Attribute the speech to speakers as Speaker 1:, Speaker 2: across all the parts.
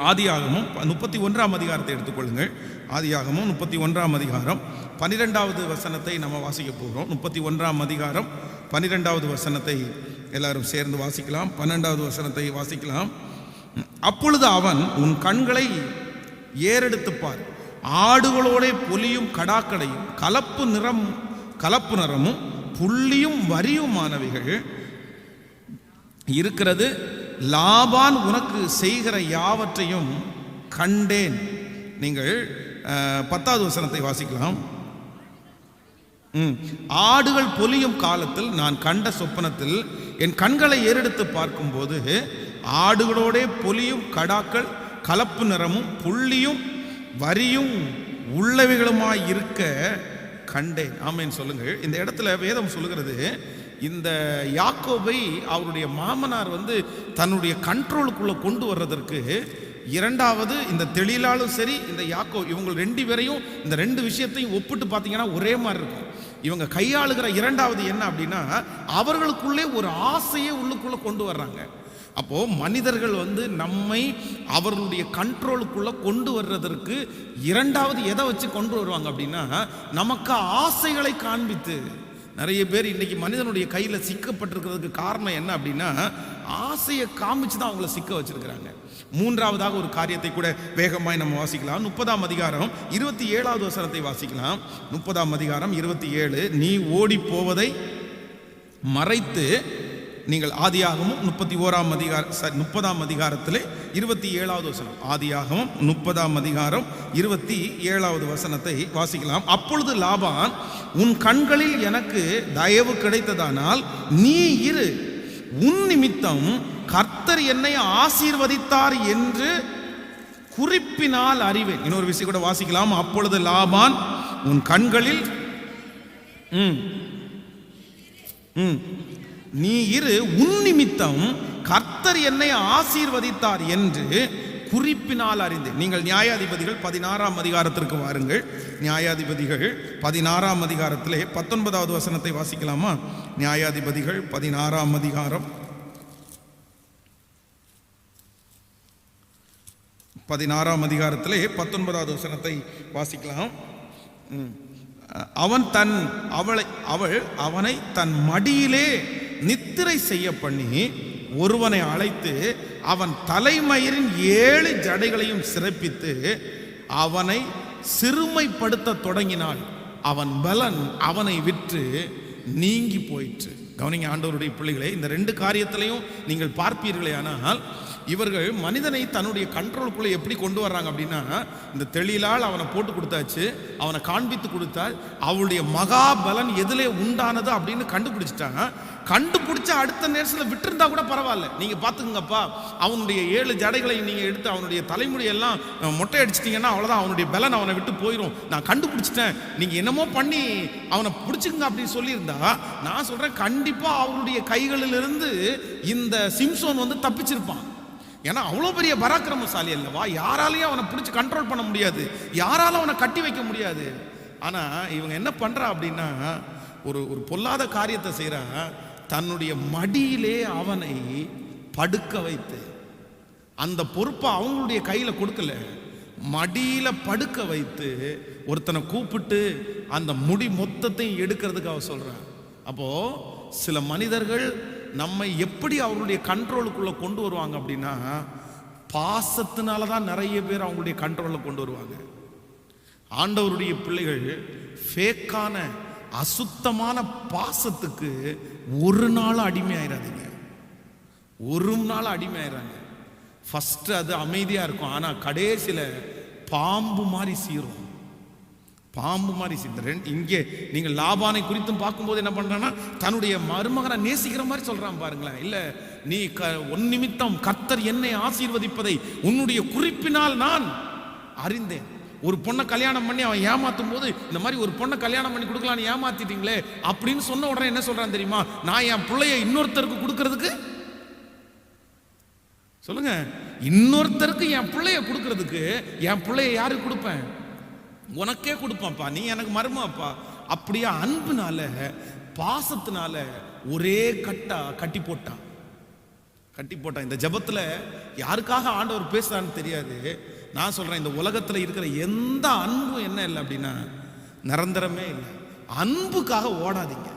Speaker 1: ஆதியாகமம் 31ஆம் அதிகாரத்தை எடுத்துக்கொள்ளுங்கள். ஆதியாகமம் 31ஆம் அதிகாரம் 12வது வசனத்தை நம்ம வாசிக்க போகிறோம். 31ஆம் அதிகாரம் 12வது வசனத்தை எல்லாரும் சேர்ந்து வாசிக்கலாம். 12வது வசனத்தை வாசிக்கலாம். அப்பொழுது அவன், உன் கண்களை ஏறெடுத்து பார், ஆடுகளோட பொலியும் கடாக்களையும் கலப்பு நிறமும் புள்ளியும் வரியுமானவைகள் இருக்கிறது. லாபான் உனக்கு செய்கிற யாவற்றையும் கண்டேன். நீங்கள் 10வது வசனத்தை வாசிக்கலாம். ஆடுகள் பொலியும் காலத்தில் நான் கண்ட சொப்பனத்தில் என் கண்களை ஏறெடுத்து பார்க்கும்போது ஆடுகளோட பொலியும் கடாக்கள் கலப்பு நிறமும் புள்ளியும் வரியும் உள்ளவைகளுமாய் இருக்க கண்டேன். ஆமேன் சொல்லுங்கள். இந்த இடத்துல வேதம் சொல்லுகிறது, இந்த யாக்கோபை அவருடைய மாமனார் தன்னுடைய கண்ட்ரோலுக்குள்ள கொண்டு வர்றதற்கு இரண்டாவது இந்த தெளிலாலும் சரி, இந்த யாக்கோ, இவங்க ரெண்டு பேரையும் இந்த ரெண்டு விஷயத்தையும் ஒப்பிட்டு பார்த்தீங்கன்னா ஒரே மாதிரி இருக்கும். இவங்க கையாளுகிற இரண்டாவது என்ன அப்படின்னா, அவர்களுக்குள்ளே ஒரு ஆசையை உள்ளுக்குள்ள கொண்டு வர்றாங்க. அப்போ மனிதர்கள் நம்மை அவர்களுடைய கண்ட்ரோலுக்குள்ள கொண்டு வர்றதற்கு இரண்டாவது எதை வச்சு கொண்டு வருவாங்க அப்படின்னா, நமக்கு ஆசைகளை காண்பித்து. நிறைய பேர் இன்னைக்கு மனிதனுடைய கையில் சிக்கப்பட்டிருக்கிறதுக்கு காரணம் என்ன அப்படின்னா, ஆசையை காமிச்சு தான் அவங்கள சிக்க வச்சிருக்கிறாங்க. மூன்றாவதாக ஒரு காரியத்தை கூட வேகமாய் நம்ம வாசிக்கலாம். 30ஆம் அதிகாரம் 27வது வசனத்தை வாசிக்கலாம். 30ஆம் அதிகாரம் 27. நீ ஓடி போவதை மறைத்து, நீங்கள் ஆதியாகமும் 30ஆம் அதிகாரத்தில் 27வது வசனம், ஆதியாகமும் 30ஆம் அதிகாரம் 27வது வசனத்தை வாசிக்கலாம். அப்பொழுது லாபான், உன் கண்களில் எனக்கு தயவு கிடைத்ததானால் நீ இரு, உன் நிமித்தம் கர்த்தர் என்னை ஆசீர்வதித்தார் என்று குறிப்பினால் அறிவேன். இன்னொரு விஷயம் கூட வாசிக்கலாம். அப்பொழுது லாபான், உன் கண்களில் நீ இரு, உன் நிமித்தம் கர்த்தர் என்னை ஆசீர்வதித்தார் என்று குறிப்பினால் அறிந்தேன். நீங்கள் நியாயாதிபதிகள் 16ஆம் அதிகாரத்திற்கு வாருங்கள். நியாயாதிபதிகள் 16ஆம் அதிகாரத்திலே 19வது வசனத்தை வாசிக்கலாமா? நியாயாதிபதிகள் 16ஆம் அதிகாரம் 16ஆம் அதிகாரத்திலே 19வது வசனத்தை வாசிக்கலாம். அவள் அவனை தன் மடியிலே நித்திரை செய்ய பண்ணி ஒருவனை அழைத்து அவன் தலைமயிரின் 7 ஜடைகளையும் சிறப்பித்து அவனை சிறுமைப்படுத்த தொடங்கினாள். அவன் பலன் அவனை விற்று நீங்கி போயிற்று. கவனிங்க ஆண்டவருடைய பிள்ளைகளே, இந்த ரெண்டு காரியத்திலையும் நீங்கள் பார்ப்பீர்களே, ஆனால் இவர்கள் மனிதனை தன்னுடைய கண்ட்ரோலுக்குள்ளே எப்படி கொண்டு வர்றாங்க அப்படின்னா, இந்த தெளிலால் அவனை போட்டு கொடுத்தாச்சு, அவனை காண்பித்து கொடுத்தால் அவளுடைய மகாபலன் எதிலே உண்டானது அப்படின்னு கண்டுபிடிச்சிட்டாங்க. கண்டுபிடிச்ச அடுத்த நேரத்தில் விட்டுருந்தா கூட பரவாயில்ல, நீங்க பாத்துக்கங்கப்பா, அவனுடைய 7 ஜடைகளை நீங்க எடுத்து அவனுடைய தலைமுடியெல்லாம் மொட்டை அடிச்சிட்டீங்கன்னா அவ்வளவுதான், அவனுடைய பலன் அவனை விட்டு போயிடும், நான் கண்டுபிடிச்சிட்டேன், நீங்க என்னமோ பண்ணி அவனை பிடிச்சிக்கங்க அப்படின்னு சொல்லியிருந்தா, நான் சொல்றேன் கண்டிப்பா அவருடைய கைகளிலிருந்து இந்த சிம்சோன் தப்பிச்சிருப்பான். ஏன்னா அவ்வளோ பெரிய பராக்கிரமசாலி அல்லவா, யாராலையும் அவனை பிடிச்சி கண்ட்ரோல் பண்ண முடியாது, யாராலும் அவனை கட்டி வைக்க முடியாது. ஆனா இவங்க என்ன பண்றா அப்படின்னா, ஒரு பொல்லாத காரியத்தை செய்யறா. தன்னுடைய மடியிலே அவனை படுக்க வைத்து, அந்த பொறுப்பை அவங்களுடைய கையில கொடுக்கல, மடியில படுக்க வைத்து ஒருத்தனை கூப்பிட்டு அந்த முடி மொத்தத்தையும் எடுக்கிறதுக்கு அவ சொல்றான். அப்போ சில மனிதர்கள் நம்மை எப்படி அவருடைய கண்ட்ரோலுக்குள்ள கொண்டு வருவாங்க அப்படின்னா, பாசத்தினால தான் நிறைய பேர் அவங்களுடைய கண்ட்ரோலில் கொண்டு வருவாங்க. ஆண்டவருடைய பிள்ளைகள் ஃபேக்கான அசுத்தமான பாசத்துக்கு ஒரு நாள் அடிமை ஆயிடாதீங்க. ஒரு நாள் அடிமை ஆயிடுறாங்க. ஃபர்ஸ்ட் அது அமைதியா இருக்கும், ஆனா கடைசியில பாம்பு மாதிரி சீரும். பாம்பு மாதிரி சீரும். இங்கே நீங்கள் லாபானை குறித்தும் பார்க்கும்போது என்ன பண்றான்னா, தன்னுடைய மருமகனை நேசிக்கிற மாதிரி சொல்றான் பாருங்களேன். இல்ல, நீ உன் நிமித்தம் கர்த்தர் என்னை ஆசீர்வதிப்பதை உன்னுடைய குறிப்பினால் நான் அறிந்தேன். ஒரு பொண்ணை கல்யாணம் பண்ணி அவன் ஏமாத்தும் போது, இந்த மாதிரி ஒரு பொண்ணை கல்யாணம் பண்ணி கொடுக்கலான்னு ஏமாத்திட்டீங்களே அப்படின்னு சொன்ன உடனே என்ன சொல்றான் தெரியுமா? நான் என் பிள்ளைய இன்னொருத்தருக்கு கொடுக்கறதுக்கு, சொல்லுங்க, இன்னொருத்தருக்கு என் பிள்ளைய கொடுக்கறதுக்கு என் பிள்ளைய யாருக்கு கொடுப்பேன்? உனக்கே கொடுப்பான்ப்பா, நீ எனக்கு மருமாப்பா. அப்படியே அன்புனால பாசத்தினால ஒரே கட்டி போட்டான். கட்டி போட்டான். இந்த ஜெபத்தில் யாருக்காக ஆண்டவர் பேசுறான்னு தெரியாது. நான் சொல்றேன், இந்த உலகத்தில் இருக்கிற எந்த அன்பும் என்ன இல்லை அப்படின்னா நிரந்தரமே இல்லை. அன்புக்காக ஓடாதீங்க,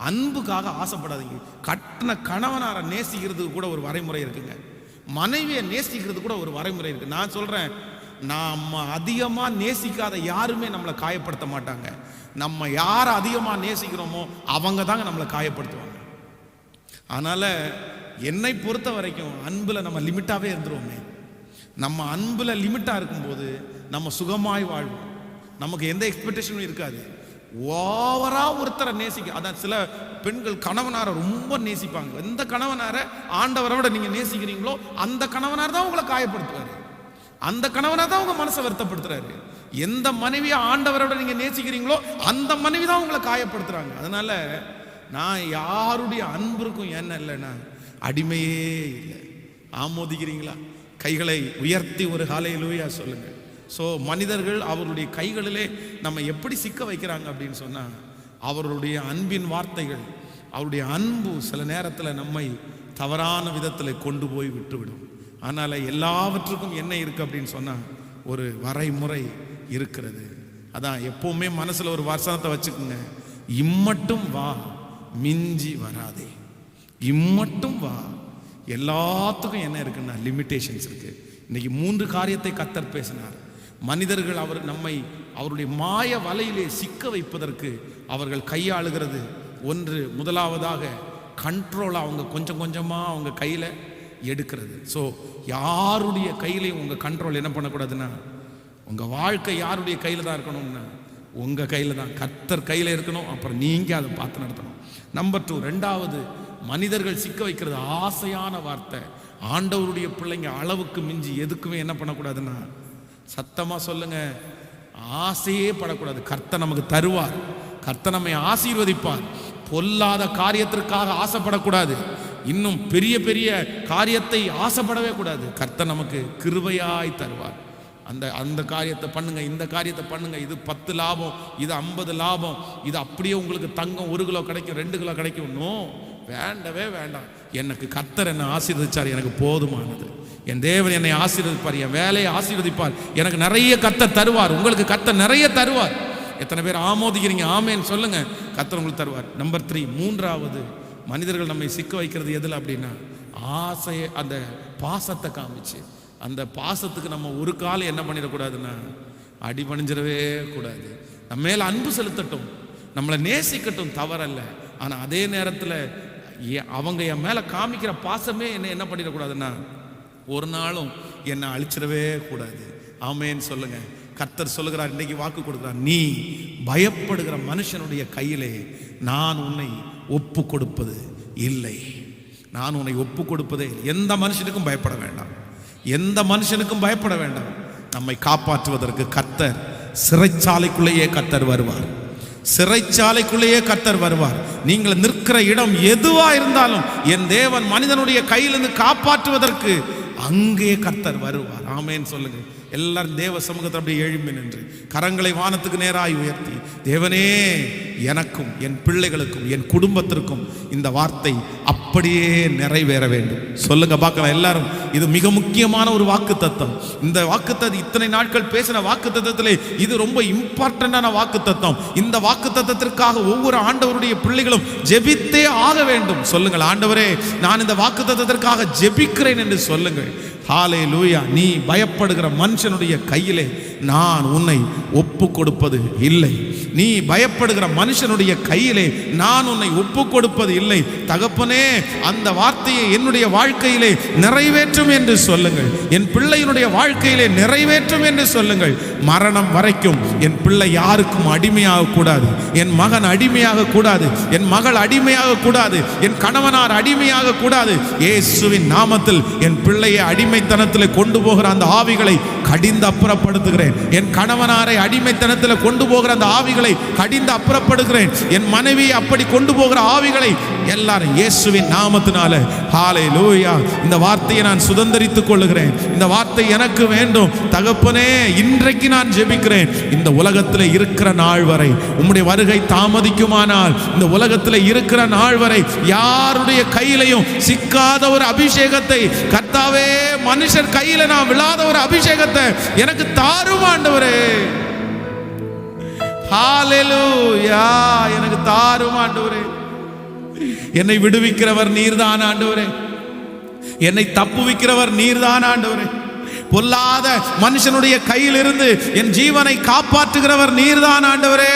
Speaker 1: அன்புக்காக ஆசைப்படாதீங்க. கட்டின கணவனாரை நேசிக்கிறதுக்கு கூட ஒரு வரைமுறை இருக்குங்க. மனைவியை நேசிக்கிறது கூட ஒரு வரைமுறை இருக்கு. நான் சொல்றேன், நம்ம அதிகமாக நேசிக்காத யாருமே நம்மளை காயப்படுத்த மாட்டாங்க. நம்ம யாரை அதிகமாக நேசிக்கிறோமோ அவங்க தாங்க நம்மளை காயப்படுத்துவாங்க. அதனால என்னை பொறுத்த வரைக்கும் அன்புல நம்ம லிமிட்டாவே இருந்துருவோமே. நம்ம அன்புல லிமிட்டா இருக்கும்போது நம்ம சுகமாய் வாழ்வோம். நமக்கு எந்த எக்ஸ்பெக்டேஷனும் இருக்காது. ஓவரா ஒருத்தரை நேசிக்க, அதான் சில பெண்கள் கணவனாரை ரொம்ப நேசிப்பாங்க. எந்த கணவனாரை ஆண்டவரை விட நீங்க நேசிக்கிறீங்களோ அந்த கணவனார் தான் உங்களை காயப்படுத்துவாரு, அந்த கணவனார் தான் உங்க மனசை வருத்தப்படுத்துறாரு. எந்த மனைவியை ஆண்டவரை விட நீங்க நேசிக்கிறீங்களோ அந்த மனைவி தான் உங்களை காயப்படுத்துறாங்க. அதனால நான் யாருடைய அன்பிற்கும் என்ன இல்லைன்னா அடிமையே இல்லை. ஆமோதிக்கிறீங்களா? கைகளை உயர்த்தி ஒரு ஹல்லேலூயா சொல்லுங்க. ஸோ மனிதர்கள் அவருடைய கைகளிலே நம்ம எப்படி சிக்க வைக்கிறாங்க அப்படின்னு சொன்னால், அவருடைய அன்பின் வார்த்தைகள், அவருடைய அன்பு சில நேரத்தில் நம்மை தவறான விதத்தில் கொண்டு போய் விட்டுவிடும். அதனால் எல்லாவற்றுக்கும் என்ன இருக்குது அப்படின்னு சொன்னால் ஒரு வரைமுறை இருக்கிறது. அதான் எப்பவுமே மனசில் ஒரு வசனத்தை வச்சுக்கோங்க, இம்மட்டும் வா மிஞ்சி வராதே. இம்மட்டும் வா. எல்லாத்துக்கும் என்ன இருக்குன்னா லிமிட்டேஷன்ஸ் இருக்கு. இன்னைக்கு 3 காரியத்தை கர்த்தர் பேசினார். மனிதர்கள் நம்மை அவருடைய மாய வலையிலே சிக்க வைப்பதற்கு அவர்கள் கையாளுகிறது ஒன்று. முதலாவதாக கண்ட்ரோல் அவங்க கொஞ்சம் கொஞ்சமாக அவங்க கையில் எடுக்கிறது. ஸோ யாருடைய கையிலையும் உங்கள் கண்ட்ரோல் என்ன பண்ணக்கூடாதுன்னா, உங்கள் வாழ்க்கை யாருடைய கையில் தான் இருக்கணும்னா உங்கள் கையில் தான், கர்த்தர் கையில் இருக்கணும். அப்புறம் நீங்கள் அதை பார்த்து நடத்தணும். நம்பர் 2, ரெண்டாவது மனிதர்கள் சிக்க வைக்கிறது ஆசையான வார்த்தை. ஆண்டவருடைய பிள்ளைங்க அளவுக்கு மிஞ்சி எதுக்குமே என்ன பண்ணக்கூடாதுன்னா, சத்தமாக சொல்லுங்க, ஆசையே படக்கூடாது. கர்த்தர் நமக்கு தருவார், கர்த்தர் நம்மை ஆசீர்வதிப்பார். பொல்லாத காரியத்திற்காக ஆசைப்படக்கூடாது. இன்னும் பெரிய பெரிய காரியத்தை ஆசைப்படவே கூடாது. கர்த்தர் நமக்கு கிருபையாய் தருவார். அந்த காரியத்தை பண்ணுங்க, இந்த காரியத்தை பண்ணுங்க, இது 10 லாபம், இது 50 லாபம், இது அப்படியே உங்களுக்கு தங்கம் 1 கிலோ கிடைக்கும், 2 கிலோ கிடைக்கும். வேண்டவே வேண்டாம். எனக்கு கர்த்தர் என்னை ஆசீர்வதிச்சார், எனக்கு போதுமானது. என் தேவன் என்னை ஆசீர்வதிப்பார், என் வேலையை ஆசீர்வதிப்பார், எனக்கு நிறைய கர்த்தர் தருவார். உங்களுக்கு கர்த்தர் நிறைய தருவார். எத்தனை பேர் ஆமோதிக்கிறீங்க? ஆமேன்னு சொல்லுங்க. கர்த்தர் உங்களுக்கு தருவார். நம்பர் 3, மூன்றாவது மனிதர்கள் நம்மை சிக்க வைக்கிறது எதில் அப்படின்னா, ஆசையை, அந்த பாசத்தை காமிச்சு. அந்த பாசத்துக்கு நம்ம ஒரு காலம் என்ன பண்ணிடக்கூடாதுன்னா அடிபணிஞ்சிடவே கூடாது. நம்ம மேல அன்பு செலுத்தட்டும், நம்மளை நேசிக்கட்டும், தவறல்ல. ஆனால் அதே நேரத்தில் அவங்க என் மேலே காமிக்கிற பாசமே என்ன பண்ணிடக்கூடாதுன்னா ஒரு நாளும் என்னை அழிச்சிடவே கூடாது. ஆமேன்னு சொல்லுங்க. கர்த்தர் சொல்லுகிறார், இன்னைக்கு வாக்கு கொடுக்கிறார், நீ பயப்படுகிற மனுஷனுடைய கையிலே நான் உன்னை ஒப்பு கொடுப்பது இல்லை. நான் உன்னை ஒப்பு கொடுப்பதே இல்லை. எந்த மனுஷனுக்கும் பயப்பட வேண்டாம், எந்த மனுஷனுக்கும் பயப்பட வேண்டாம். நம்மை காப்பாற்றுவதற்கு கர்த்தர் சிறைச்சாலைக்குள்ளேயே கர்த்தர் வருவார், சிறைச்சாலைக்குள்ளேயே கர்த்தர் வருவார். நீங்கள் நிற்கிற இடம் எதுவா இருந்தாலும் என் தேவன் மனிதனுடைய கையிலிருந்து காப்பாற்றுவதற்கு அங்கே கர்த்தர் வருவார். ஆமேன்னு சொல்லுங்க. எல்லாரும் தேவ சமூகத்தில் அப்படியே எழும்பி நின்று கரங்களை வானத்துக்கு நேராய் உயர்த்தி, தேவனே, எனக்கும் என் பிள்ளைகளுக்கும் என் குடும்பத்திற்கும் இந்த வார்த்தை அப்படியே நிறைவேற வேண்டும் சொல்லுங்க பார்க்கலாம் எல்லாரும். இது மிக முக்கியமான ஒரு வாக்கு தத்தம். இந்த வாக்கு தத்தம், இத்தனை நாட்கள் பேசின வாக்கு தத்தத்திலே இது ரொம்ப இம்பார்ட்டன்டான வாக்கு தத்தம். இந்த வாக்கு தத்தத்திற்காக ஒவ்வொரு ஆண்டவருடைய பிள்ளைகளும் ஜெபித்தே ஆக வேண்டும். சொல்லுங்கள், ஆண்டவரே, நான் இந்த வாக்கு தத்தத்திற்காக ஜெபிக்கிறேன் என்று சொல்லுங்கள். ஹல்லேலூயா. நீ பயப்படுகிற மனுஷனுடைய கையிலே நான் உன்னை ஒப்பு கொடுப்பது இல்லை. நீ பயப்படுகிற மனுஷனுடைய கையிலே நான் உன்னை ஒப்பு கொடுப்பது இல்லை. தகப்பனே, அந்த வார்த்தையை என்னுடைய வாழ்க்கையிலே நிறைவேற்றும் என்று சொல்லுங்கள். என் பிள்ளையினுடைய வாழ்க்கையிலே நிறைவேற்றும் என்று சொல்லுங்கள். மரணம் வரைக்கும் என் பிள்ளை யாருக்கும் அடிமையாக கூடாது, என் மகன் அடிமையாக கூடாது, என் மகள் அடிமையாக கூடாது, என் கணவனார் அடிமையாக கூடாது. இயேசுவின் நாமத்தில் என் பிள்ளையை அடிமைத்தனத்தில் கொண்டு போகிற அந்த ஆவிகளை கடிந்து அப்புறப்படுத்துகிறேன். என் கணவனாரை அடிமைத்தனத்தில் கொண்டு போகிற அந்த ஆவிகளை கடிந்து அப்புறப்படுகிறேன். என் மனைவியை அப்படி கொண்டு போகிற ஆவிகளை எல்லாரும் இயேசுவின் நாமத்தினால ஹல்லேலூயா. இந்த வார்த்தையை நான் சுதந்தரித்துக் கொள்ளுகிறேன். இந்த வார்த்தை எனக்கு வேண்டும் தகப்பனே. இன்றைக்கு நான் ஜெபிக்கிறேன், இந்த உலகத்தில் இருக்கிற நாள் வரை, உம்முடைய வருகை தாமதிக்குமானால் இந்த உலகத்தில் இருக்கிற நாள் வரை யாருடைய கையிலையும் சிக்காத ஒரு அபிஷேகத்தை கர்த்தாவே, மனுஷர் கையில நான் விழாத ஒரு அபிஷேகத்தை எனக்கு தாரும் ஆண்டவரே. ஹல்லேலூயா. எனக்கு தாரும் ஆண்டவரே. என்னை விடுவிக்கிறவர் நீர்தான் ஆண்டவரே. என்னை தப்புவிக்கிறவர் நீர்தான் ஆண்டவரே. பொல்லாத மனுஷனுடைய கையிலிருந்து என் ஜீவனை காப்பாற்றுகிறவர் நீர்தான் ஆண்டவரே.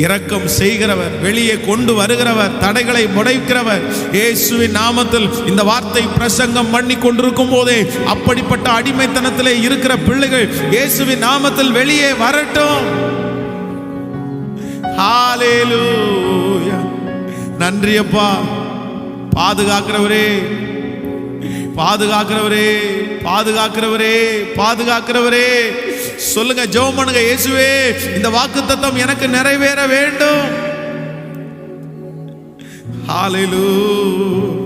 Speaker 1: இரக்கம் செய்கிறவர், வெளியே கொண்டு வருகிறவர், தடைகளை முடைக்கிறவர். இயேசுவின் நாமத்தில் இந்த வார்த்தை பிரசங்கம் பண்ணி கொண்டிருக்கும் போதே அப்படிப்பட்ட அடிமைத்தனத்திலே இருக்கிற பிள்ளைகள் இயேசுவின் நாமத்தில் வெளியே வரட்டும். ஹல்லேலூயா. நன்றி அப்பா. பாதுகாக்கிறவரே, பாதுகாக்கிறவரே, பாதுகாக்கிறவரே, பாதுகாக்கிறவரே. சொல்லுங்க, ஜெபம் பண்ணுங்க. இயேசுவே, இந்த வாக்குத்தத்தம் எனக்கு நிறைவேற வேண்டும். ஹல்லேலூயா.